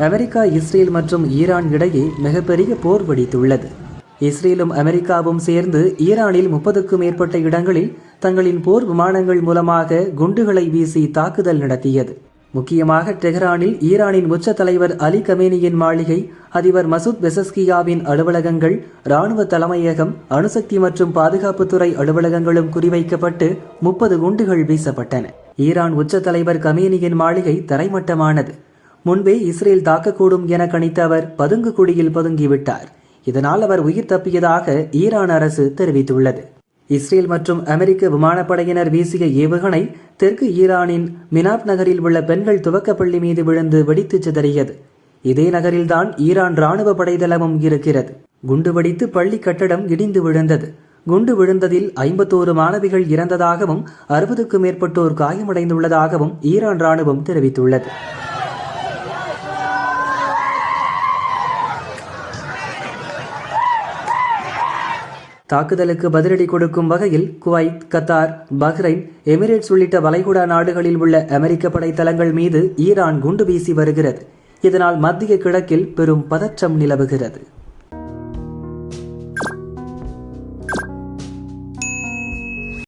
America, Israel மற்றும் Iran இடையே மிகப்பெரிய போர் வெடித்துள்ளது. இஸ்ரேலும் அமெரிக்காவும் சேர்ந்து ஈரானில் 30க்கும் மேற்பட்ட இடங்களில் தங்களின் போர் விமானங்கள் மூலமாக குண்டுகளை வீசி தாக்குதல் நடத்தியது. முக்கியமாக டெஹ்ரானில் ஈரானின் உச்ச தலைவர் அலி கமேனியின் மாளிகை, அதிபர் மசூத் பெசஸ்கியாவின் அலுவலகங்கள், இராணுவ தலைமையகம், அணுசக்தி மற்றும் பாதுகாப்புத்துறை அலுவலகங்களும் குறிவைக்கப்பட்டு 30 குண்டுகள் வீசப்பட்டன. ஈரான் உச்ச தலைவர் கமேனியின் மாளிகை தரைமட்டமானது. முன்பே இஸ்ரேல் தாக்கக்கூடும் என கணித்த அவர் பதுங்கு குழியில் பதுங்கிவிட்டார். இதனால் அவர் உயிர் தப்பியதாக ஈரான் அரசு தெரிவித்துள்ளது. இஸ்ரேல் மற்றும் அமெரிக்க விமானப்படையினர் வீசிய ஏவுகணை தெற்கு ஈரானின் மினாப் நகரில் உள்ள பெண்கள் துவக்கப்பள்ளி மீது விழுந்து வெடித்து சிதறியது. இதே நகரில்தான் ஈரான் இராணுவ படைதளமும் இருக்கிறது. குண்டு வெடித்து பள்ளி கட்டடம் இடிந்து விழுந்தது. குண்டு விழுந்ததில் 51 மாணவிகள் இறந்ததாகவும் 60க்கும் மேற்பட்டோர் காயமடைந்துள்ளதாகவும் ஈரான் இராணுவம் தெரிவித்துள்ளது. தாக்குதலுக்கு பதிலடி கொடுக்கும் வகையில் குவைத், கத்தார், பஹ்ரைன், எமிரேட்ஸ் உள்ளிட்ட வளைகுடா நாடுகளில் உள்ள அமெரிக்க படைத்தளங்கள் மீது ஈரான் குண்டு வீசி வருகிறது. இதனால் மத்திய கிழக்கில் பெரும் பதற்றம் நிலவுகிறது.